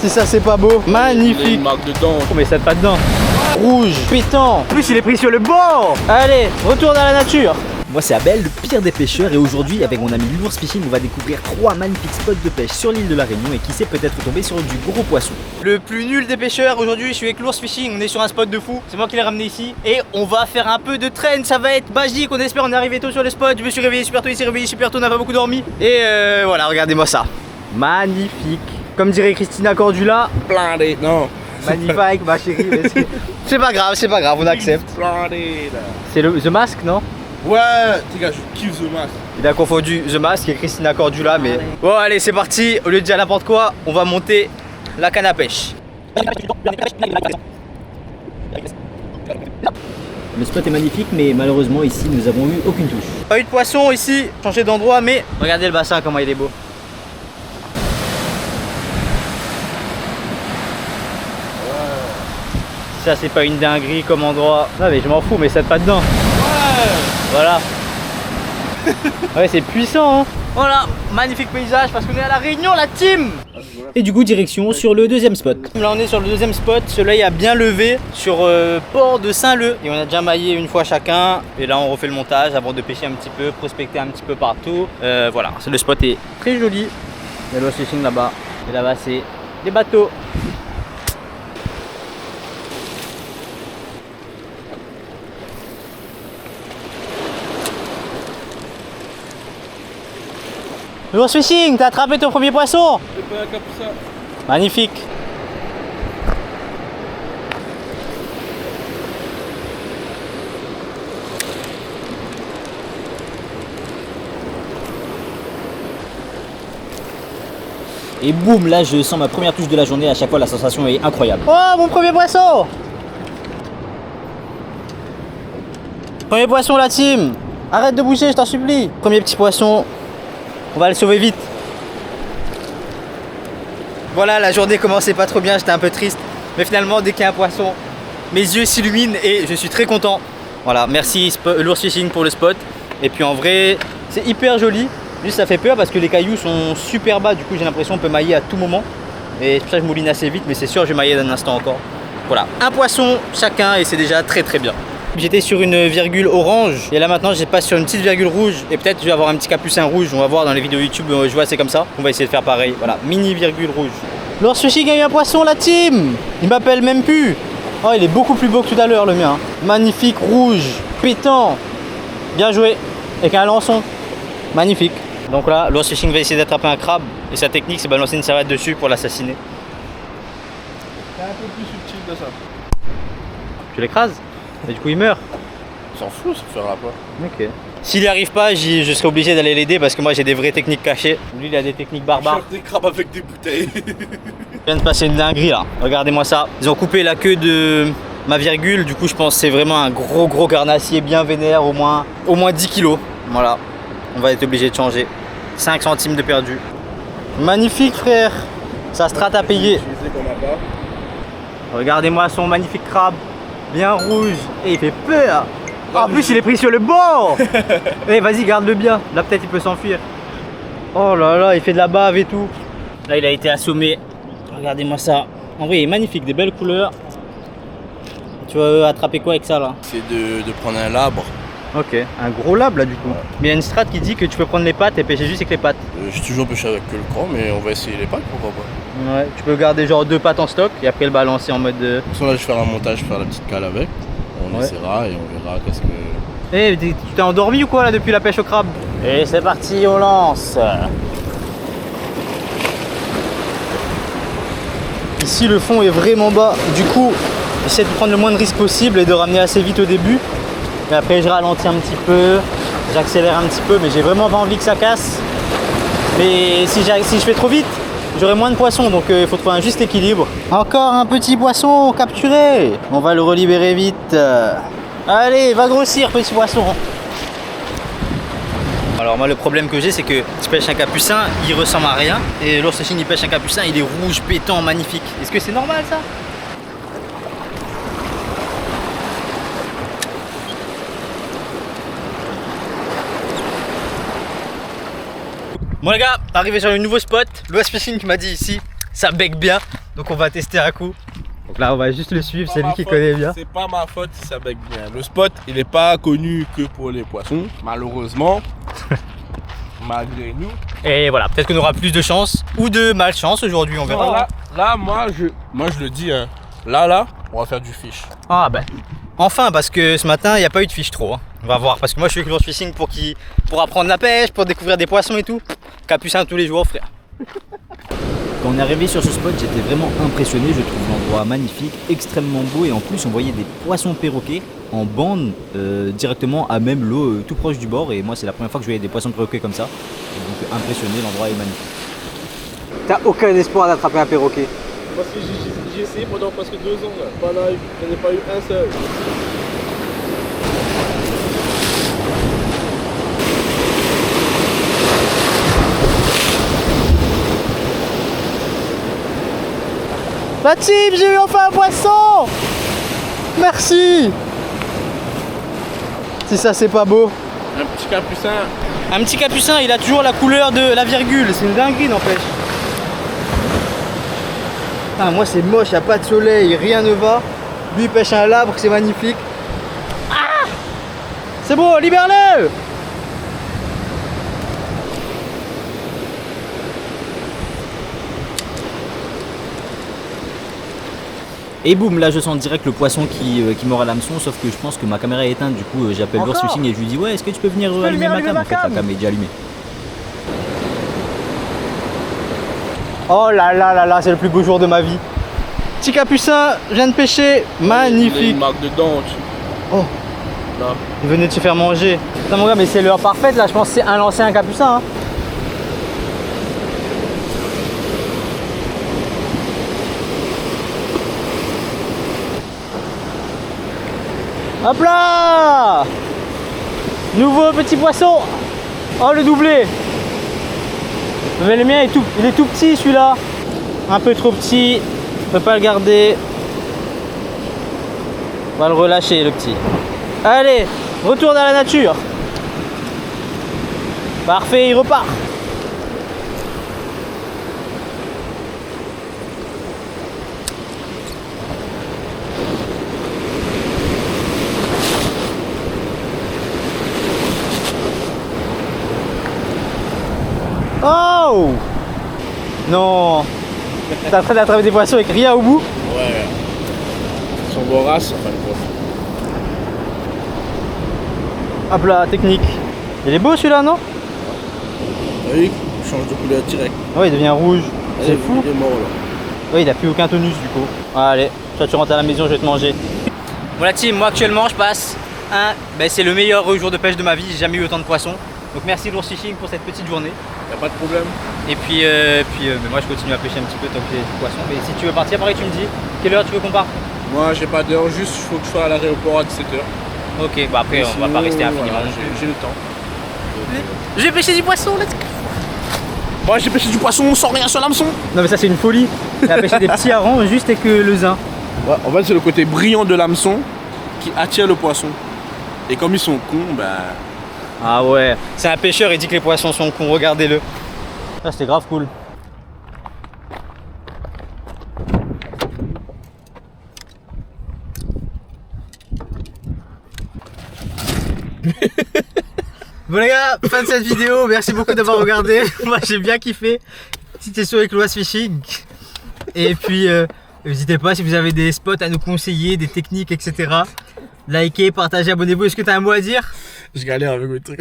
si ça c'est pas beau. Magnifique. Une marque dedans. Oh, mais ça pas dedans. Rouge, pétant. En plus il est pris sur le bord. Allez, retour dans la nature. Moi c'est Abel, le pire des pêcheurs, et aujourd'hui avec mon ami l'ours fishing on va découvrir 3 magnifiques spots de pêche sur l'île de la Réunion et qui sait peut-être tomber sur du gros poisson. Le plus nul des pêcheurs, aujourd'hui je suis avec l'ours fishing, on est sur un spot de fou, c'est moi qui l'ai ramené ici et on va faire un peu de traîne, ça va être magique, on espère, on est arrivé tôt sur le spot, je me suis réveillé super tôt, il s'est réveillé super tôt, on n'a pas beaucoup dormi et voilà, regardez-moi ça, magnifique, comme dirait Christina Cordula, Splendid, non. magnifique ma chérie, mais c'est pas grave, on accepte. Splendid. C'est le The Mask, non? Ouais, les gars, je kiffe The Mask. Il a confondu The Mask et Christina Cordula, mais bon allez c'est parti, au lieu de dire n'importe quoi, on va monter la canne à pêche. Le spot est magnifique mais malheureusement ici nous avons eu aucune touche. Pas eu de poisson ici, changé d'endroit, mais regardez le bassin comment il est beau. Ça c'est pas une dinguerie comme endroit. Non mais je m'en fous, mais ça pas dedans. Ouais. Voilà. Ouais c'est puissant hein. Voilà, magnifique paysage parce qu'on est à la Réunion la team. Et du coup direction sur le deuxième spot. Là on est sur le deuxième spot, le soleil a bien levé sur port de Saint-Leu. Et on a déjà maillé une fois chacun. Et là on refait le montage avant de pêcher un petit peu, prospecter un petit peu partout. Voilà, le spot est très joli. Il y a l'Ours Fishing là-bas. Et là-bas c'est des bateaux. L'Ours Fishing, t'as attrapé ton premier poisson? C'est pas un capucin. Magnifique. Et boum, là je sens ma première touche de la journée, à chaque fois la sensation est incroyable. Oh mon premier poisson! Premier poisson la team! Arrête de bouger, je t'en supplie! Premier petit poisson, on va le sauver vite. Voilà, la journée commençait pas trop bien, j'étais un peu triste. Mais finalement, dès qu'il y a un poisson, mes yeux s'illuminent et je suis très content. Voilà, merci l'Ours Fishing pour le spot. Et puis en vrai, c'est hyper joli. Juste ça fait peur parce que les cailloux sont super bas. Du coup, j'ai l'impression qu'on peut mailler à tout moment. Et c'est pour ça que je mouline assez vite, mais c'est sûr, je vais mailler d'un instant encore. Voilà, un poisson chacun et c'est déjà très très bien. J'étais sur une virgule orange et là maintenant je passe sur une petite virgule rouge et peut-être je vais avoir un petit capucin rouge. On va voir dans les vidéos YouTube, je vois c'est comme ça. On va essayer de faire pareil. Voilà, mini virgule rouge. L'Ours Fishing a eu un poisson la team. Il m'appelle même plus. Oh il est beaucoup plus beau que tout à l'heure le mien. Magnifique rouge, pétant. Bien joué. Avec un lançon. Magnifique. Donc là l'Ours Fishing va essayer d'attraper un crabe et sa technique c'est balancer une serviette dessus pour l'assassiner. C'est un peu plus subtil de ça. Tu l'écrases et du coup il meurt. On s'en fout, ça fera pas. Ok. S'il n'y arrive pas, je serai obligé d'aller l'aider parce que moi j'ai des vraies techniques cachées. Lui il a des techniques barbares. Des crabes avec des bouteilles. Il vient de passer une dinguerie là. Regardez-moi ça. Ils ont coupé la queue de ma virgule. Du coup je pense que c'est vraiment un gros carnassier bien vénère, au moins 10 kilos. Voilà. On va être obligé de changer. 5 centimes de perdu. Magnifique frère. Ça strat à payer. Regardez-moi son magnifique crabe. Bien rouge. Et il fait peur. En plus il est pris sur le bord. Eh vas-y garde-le bien. Là peut-être il peut s'enfuir. Oh là là il fait de la bave et tout. Là il a été assommé. Regardez-moi ça. En vrai il est magnifique, des belles couleurs. Tu vas attraper quoi avec ça là? C'est de prendre un labre. Ok, un gros lab là du coup. Mais il y a une strat qui dit que tu peux prendre les pattes et pêcher juste avec les pattes. J'ai toujours pêché avec que le cran, mais on va essayer les pattes, pourquoi pas. Ouais, tu peux garder genre 2 pattes en stock et après le balancer en mode... De toute façon là je vais faire un montage, faire la petite cale avec. On essaiera et on verra qu'est-ce que... Eh, tu t'es endormi ou quoi là depuis la pêche au crabe? Et c'est parti, on lance. Ici le fond est vraiment bas, du coup j'essaie de prendre le moins de risques possible et de ramener assez vite au début. Et après je ralentis un petit peu, j'accélère un petit peu, mais j'ai vraiment pas envie que ça casse. Mais si je fais trop vite, j'aurai moins de poissons, donc il faut trouver un juste équilibre. Encore un petit poisson capturé. On va le relibérer vite. Allez, va grossir petit poisson. Alors moi le problème que j'ai c'est que je pêche un capucin, il ressemble à rien. Et l'Ours Fishing il pêche un capucin, il est rouge, pétant, magnifique. Est-ce que c'est normal ça? Bon les gars, arrivé sur le nouveau spot, l'Ours Fishing qui m'a dit ici, ça bec bien. Donc on va tester un coup. Donc là on va juste le suivre, c'est lui qui connaît bien. C'est pas ma faute si ça bec bien. Le spot, il est pas connu que pour les poissons, malheureusement. Malgré nous. Et voilà, peut-être qu'on aura plus de chance ou de malchance aujourd'hui, on verra. Là, moi je le dis, hein. Là, on va faire du fish. Ah ben, enfin, parce que ce matin il n'y a pas eu de fiche trop. Hein. On va voir, parce que moi je suis avec Lures Fishing pour apprendre la pêche, pour découvrir des poissons et tout. Capucin tous les jours, frère. Quand on est arrivé sur ce spot, j'étais vraiment impressionné. Je trouve l'endroit magnifique, extrêmement beau, et en plus on voyait des poissons perroquets en bande directement à même l'eau, tout proche du bord. Et moi c'est la première fois que je voyais des poissons perroquets comme ça. Et donc impressionné, l'endroit est magnifique. T'as aucun espoir d'attraper un perroquet? Parce que j'ai essayé pendant presque 2 ans là. Pas là, j'en ai pas eu un seul. La team, j'ai eu enfin un poisson! Merci! Si ça c'est pas beau. Un petit capucin. Un petit capucin, il a toujours la couleur de la virgule, c'est une dinguerie n'empêche. Ah, moi c'est moche, y a pas de soleil, rien ne va. Lui il pêche un labre, c'est magnifique. Ah! C'est bon, libère-le! Et boum, là je sens direct le poisson qui mord à l'hameçon, sauf que je pense que ma caméra est éteinte. Du coup j'appelle Lures Fishing et je lui dis ouais, est-ce que tu peux venir allumer ma cam? En fait la cam est déjà allumée. Oh là là là là, c'est le plus beau jour de ma vie. Petit capucin, je viens de pêcher, Il y a magnifique. une marque dedans. Oh, Là. il venait de se faire manger. Putain mon gars, mais c'est l'heure parfaite là, je pense que c'est un lancer un capucin. Hein. Hop là! Nouveau petit poisson. Oh le doublé. Mais le mien il est tout petit celui-là. Un peu trop petit. On peut pas le garder. On va le relâcher le petit. Allez, retour dans la nature. Parfait, il repart. Oh non. T'es en train d'attraper des poissons avec rien au bout? Ouais. Ils sont voraces en fin de compte. Hop là, technique. Il est beau celui-là, non? Oui, il change de couleur direct. Ouais, il devient rouge. C'est Allez, fou. Il est mort là. Oui, il a plus aucun tonus du coup. Allez, toi tu rentres à la maison, je vais te manger. Bon la team, moi actuellement je passe c'est le meilleur jour de pêche de ma vie, j'ai jamais eu autant de poissons. Donc merci Lures Fishing pour cette petite journée. Y'a pas de problème. Et puis, mais moi je continue à pêcher un petit peu tant que j'ai du poisson. Mais si tu veux partir, pareil tu me dis, quelle heure tu veux qu'on parte? Moi j'ai pas d'heure, juste il faut que je sois à l'aéroport à 17h. Ok, bah après on va pas rester infiniment. Voilà, non plus. j'ai le temps. Je vais pêcher du poisson, let's go. Moi j'ai pêché du poisson sans rien sur l'hameçon. Non mais ça c'est une folie. Il a pêché des petits harengs juste avec le zin. Ouais, en fait c'est le côté brillant de l'hameçon qui attire le poisson. Et comme ils sont cons, bah... Ah ouais, c'est un pêcheur, il dit que les poissons sont cons, regardez-le. Ça c'était grave cool. Bon les gars, fin de cette vidéo, merci beaucoup d'avoir regardé. Moi j'ai bien kiffé. Petite session avec Lures Fishing. Et puis n'hésitez pas si vous avez des spots à nous conseiller, des techniques, etc. Likez, partagez, abonnez-vous. Est-ce que tu as un mot à dire? Je galère avec le truc.